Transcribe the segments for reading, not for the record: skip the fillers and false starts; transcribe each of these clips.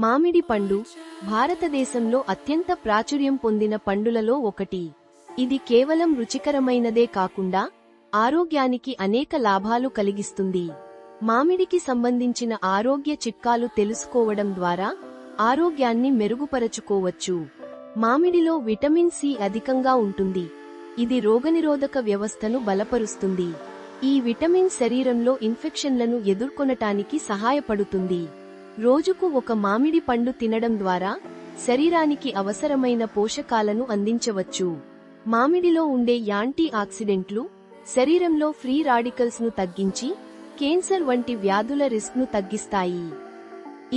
మామిడి పండు భారతదేశంలో అత్యంత ప్రాచుర్యం పొందిన పండులలో ఒకటి. ఇది కేవలం రుచికరమైనదే కాకుండా ఆరోగ్యానికి అనేక లాభాలు కలిగిస్తుంది. మామిడికి సంబంధించిన ఆరోగ్య చిట్కాలు తెలుసుకోవడం ద్వారా ఆరోగ్యాన్ని మెరుగుపరచుకోవచ్చు. మామిడిలో విటమిన్ సి అధికంగా ఉంటుంది. ఇది రోగనిరోధక వ్యవస్థను బలపరుస్తుంది. ఈ విటమిన్ శరీరంలో ఇన్ఫెక్షన్లను ఎదుర్కొనటానికి సహాయపడుతుంది. రోజుకు ఒక మామిడి పండు తినడం ద్వారా శరీరానికి అవసరమైన పోషకాలను అందించవచ్చు. మామిడిలో ఉండే యాంటీ ఆక్సిడెంట్లు శరీరంలో ఫ్రీ రాడికల్స్ ను తగ్గించి కేన్సర్ వంటి వ్యాధుల రిస్క్ ను తగ్గిస్తాయి.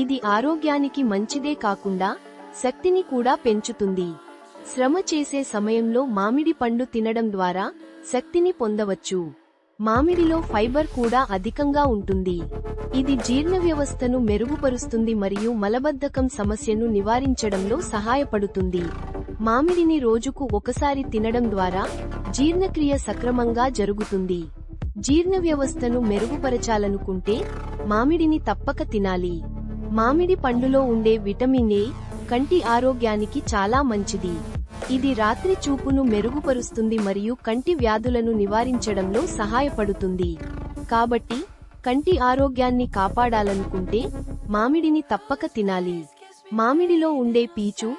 ఇది ఆరోగ్యానికి మంచిదే కాకుండా శక్తిని కూడా పెంచుతుంది. శ్రమ చేసే సమయంలో మామిడి పండు తినడం ద్వారా శక్తిని పొందవచ్చు. మామిడిలో ఫైబర్ కూడా అధికంగా ఉంటుంది. ఇది జీర్ణ వ్యవస్థను మెరుగుపరుస్తుంది మరియు మలబద్ధకం సమస్యను నివారించడంలో సహాయపడుతుంది. మామిడిని రోజుకు ఒకసారి తినడం ద్వారా జీర్ణక్రియ సక్రమంగా జరుగుతుంది. జీర్ణ వ్యవస్థను మెరుగుపరచాలనుకుంటే మామిడిని తప్పక తినాలి. మామిడి పండులో ఉండే విటమిన్ ఏ కంటి ఆరోగ్యానికి చాలా మంచిది. ఇది రాత్రి చూపును మెరుగుపరుస్తుంది మరియు కంటి వ్యాధులను నివారించడంలో సహాయపడుతుంది. కాబట్టి కంటి ఆరోగ్యాన్ని కాపాడాలనుకుంటే మామిడిని తప్పక తినాలి. మామిడిలో ఉండే పీచు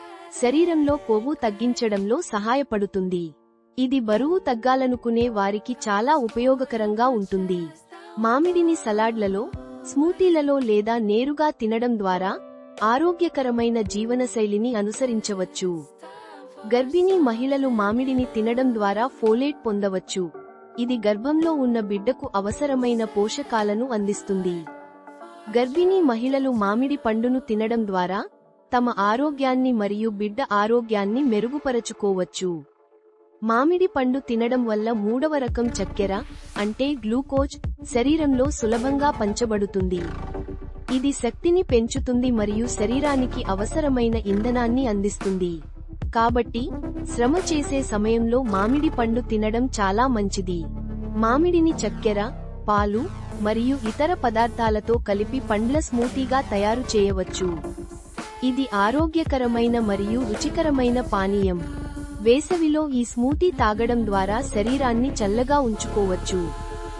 శరీరంలో కొవ్వు తగ్గించడంలో సహాయపడుతుంది. ఇది బరువు తగ్గాలనుకునే వారికి చాలా ఉపయోగకరంగా ఉంటుంది. మామిడిని సలాడ్లలో, స్మూతీలలో లేదా నేరుగా తినడం ద్వారా ఆరోగ్యకరమైన జీవనశైలిని అనుసరించవచ్చు. గర్భిణీ మహిళలు మామిడిని తినడం ద్వారా ఫోలేట్ పొందవచ్చు. ఇది గర్భంలో ఉన్న బిడ్డకు అవసరమైన పోషకాలను అందిస్తుంది. గర్భిణీ మహిళలు మామిడి పండును తినడం ద్వారా తమ ఆరోగ్యాన్ని మరియు బిడ్డ ఆరోగ్యాన్ని మెరుగుపరచుకోవచ్చు. మామిడి పండు తినడం వల్ల మూడవ రకం చక్కెర అంటే గ్లూకోజ్ శరీరంలో సులభంగా పంచబడుతుంది. ఇది శక్తిని పెంచుతుంది మరియు శరీరానికి అవసరమైన ఇంధనాన్ని అందిస్తుంది. కాబట్టి శ్రమ చేసే సమయంలో మామిడి పండు తినడం చాలా మంచిది. మామిడిని చక్కెర, పాలు మరియు ఇతర పదార్థాలతో కలిపి పండ్ల స్మూతీగా తయారు చేయవచ్చు. ఇది ఆరోగ్యకరమైన మరియు రుచికరమైన పానీయం. వేసవిలో ఈ స్మూతీ తాగడం ద్వారా శరీరాన్ని చల్లగా ఉంచుకోవచ్చు.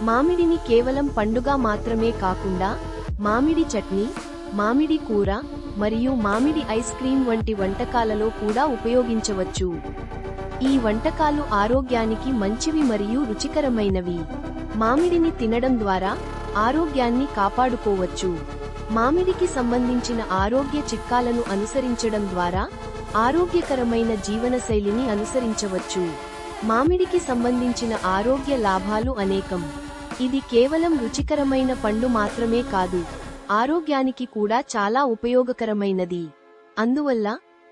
మామిడిని కేవలం పండుగా మాత్రమే కాకుండా మామిడి చట్నీ, మామిడి కూర మరియు మామిడి ఐస్ క్రీం వంటి వంటకాలలో కూడా ఉపయోగించవచ్చు. ఈ వంటకాలు ఆరోగ్యానికి మంచివి మరియు రుచికరమైనవి. మామిడిని తినడం ద్వారా ఆరోగ్యాన్ని కాపాడుకోవచ్చు. మామిడికి సంబంధించిన ఆరోగ్య చిట్కాలను అనుసరించడం ద్వారా ఆరోగ్యకరమైన జీవనశైలిని అనుసరించవచ్చు. మామిడికి సంబంధించిన ఆరోగ్య లాభాలు అనేకం. ఇది కేవలం రుచికరమైన పండు మాత్రమే కాదు, ఆరోగ్యానికి కూడా చాలా ఉపయోగకరమైనది. అందువల్ల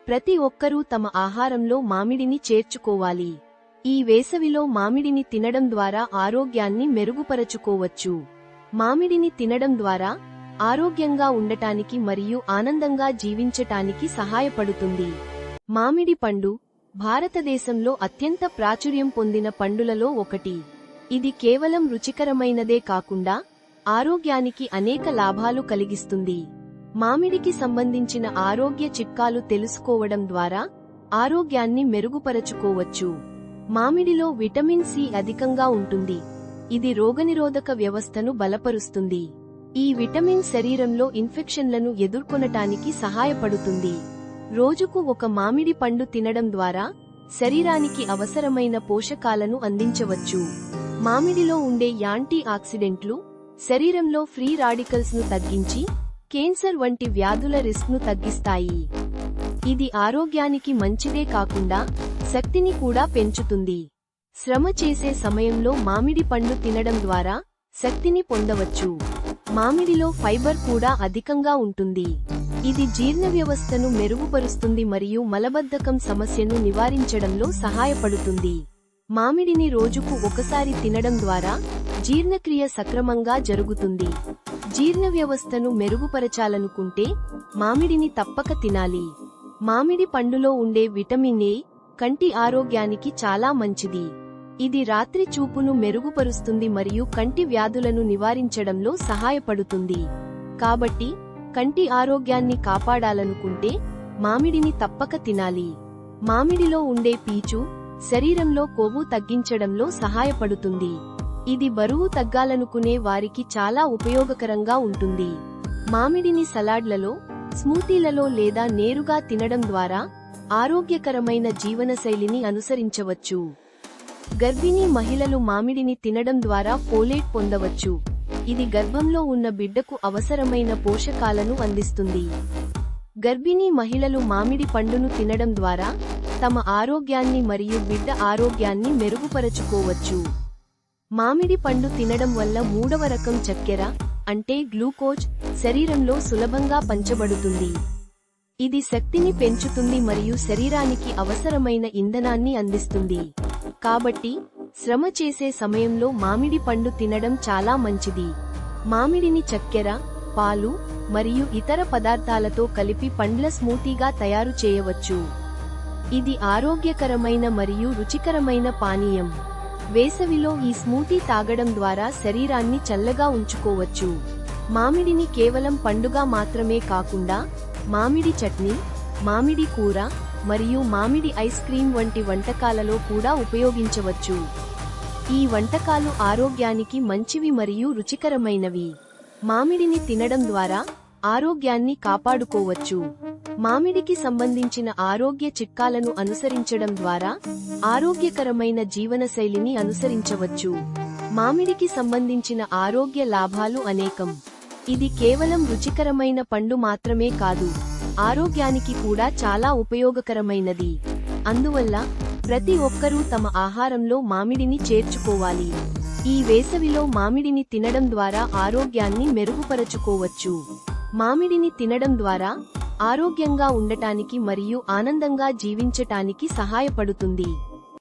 ప్రతి ఒక్కరూ తమ ఆహారంలో మామిడిని చేర్చుకోవాలి. ఈ వేసవిలో మామిడిని తినడం ద్వారా ఆరోగ్యాన్ని మెరుగుపరచుకోవచ్చు. మామిడిని తినడం ద్వారా ఆరోగ్యంగా ఉండటానికి మరియు ఆనందంగా జీవించటానికి సహాయపడుతుంది. మామిడి పండు భారతదేశంలో అత్యంత ప్రాచుర్యం పొందిన పండులలో ఒకటి. ఇది కేవలం రుచికరమైనదే కాకుండా ఆరోగ్యానికి అనేక లాభాలు కలిగిస్తుంది. మామిడికి సంబంధించిన ఆరోగ్య చిట్కాలు తెలుసుకోవడం ద్వారా ఆరోగ్యాన్ని మెరుగుపరచుకోవచ్చు. మామిడిలో విటమిన్ సి అధికంగా ఉంటుంది. ఇది రోగనిరోధక వ్యవస్థను బలపరుస్తుంది. ఈ విటమిన్ శరీరంలో ఇన్ఫెక్షన్లను ఎదుర్కొనటానికి సహాయపడుతుంది. రోజుకు ఒక మామిడి పండు తినడం ద్వారా శరీరానికి అవసరమైన పోషకాలను అందించవచ్చు. మామిడిలో ఉండే యాంటీ ఆక్సిడెంట్లు శరీరంలో ఫ్రీ రాడికల్స్ ను తగ్గించి కేన్సర్ వంటి వ్యాధుల రిస్క్ ను తగ్గిస్తాయి. ఇది ఆరోగ్యానికి మంచిదే కాకుండా శక్తిని కూడా పెంచుతుంది. శ్రమ చేసే సమయంలో మామిడి పండు తినడం ద్వారా శక్తిని పొందవచ్చు. మామిడిలో ఫైబర్ కూడా అధికంగా ఉంటుంది. ఇది జీర్ణ వ్యవస్థను మెరుగుపరుస్తుంది మరియు మలబద్ధకం సమస్యను నివారించడంలో సహాయపడుతుంది. మామిడిని రోజుకు ఒకసారి తినడం ద్వారా జీర్ణక్రియ సక్రమంగా జరుగుతుంది. జీర్ణ వ్యవస్థను మెరుగుపరచాలనుకుంటే మామిడిని తప్పక తినాలి. మామిడి పండులో ఉండే విటమిన్ ఏ కంటి ఆరోగ్యానికి చాలా మంచిది. ఇది రాత్రి చూపును మెరుగుపరుస్తుంది మరియు కంటి వ్యాధులను నివారించడంలో సహాయపడుతుంది. కాబట్టి కంటి ఆరోగ్యాన్ని కాపాడాలనుకుంటే మామిడిని తప్పక తినాలి. మామిడిలో ఉండే పీచు శరీరంలో కొవ్వు తగ్గించడంలో సహాయపడుతుంది. ఇది బరువు తగ్గాలనుకునే వారికి చాలా ఉపయోగకరంగా ఉంటుంది. మామిడిని సలాడ్లలో, స్మూతీలలో లేదా నేరుగా తినడం ద్వారా ఆరోగ్యకరమైన జీవనశైలిని అనుసరించవచ్చు. గర్భిణీ మహిళలు మామిడిని తినడం ద్వారా ఫోలేట్ పొందవచ్చు. ఇది గర్భంలో ఉన్న బిడ్డకు అవసరమైన పోషకాలను అందిస్తుంది. గర్భిణీ మహిళలు మామిడి పండును తినడం ద్వారా తమ ఆరోగ్యాన్ని మరియు బిడ్డ ఆరోగ్యాన్ని మెరుగుపరచుకోవచ్చు. మామిడి పండు తినడం వల్ల 3వ రకం చక్కెర అంటే గ్లూకోజ్ శరీరంలో సులభంగా పంచబడుతుంది. ఇది శక్తిని పెంచుతుంది మరియు శరీరానికి అవసరమైన ఇంధనాన్ని అందిస్తుంది. కాబట్టి శ్రమ చేసే సమయంలో మామిడి పండు తినడం చాలా మంచిది. మామిడిని చక్కెర, పాలు మరియు ఇతర పదార్థాలతో కలిపి పండ్ల స్మూతీగా తయారు చేయవచ్చు. ఇది ఆరోగ్యకరమైన మరియు రుచికరమైన పానీయం. వేసవిలో ఈ స్మూతీ తాగడం ద్వారా శరీరాన్ని చల్లగా ఉంచుకోవచ్చు. మామిడిని కేవలం పండుగా మాత్రమే కాకుండా మామిడి చట్నీ, మామిడి కూర మరియు మామిడి ఐస్ క్రీం వంటి వంటకాలలో కూడా ఉపయోగించవచ్చు. ఈ వంటకాలు ఆరోగ్యానికి మంచివి మరియు రుచికరమైనవి. మామిడిని తినడం ద్వారా ఆరోగ్యాన్ని కాపాడుకోవచ్చు. మామిడికి సంబంధించిన ఆరోగ్య చిట్కాలను అనుసరించడం ద్వారా ఆరోగ్యకరమైన జీవనశైలిని అనుసరించవచ్చు. మామిడికి సంబంధించిన ఆరోగ్య లాభాలు అనేకం. ఇది కేవలం రుచికరమైన పండు మాత్రమే కాదు, ఆరోగ్యానికి కూడా చాలా ఉపయోగకరమైనది. అందువల్ల ప్రతి ఒక్కరూ తమ ఆహారంలో మామిడిని చేర్చుకోవాలి. ఈ వేసవిలో మామిడిని తినడం ద్వారా ఆరోగ్యాన్ని మెరుగుపరచుకోవచ్చు. మామిడిని తినడం ద్వారా ఆరోగ్యంగా ఉండటానికి మరియు ఆనందంగా జీవించటానికి సహాయపడుతుంది.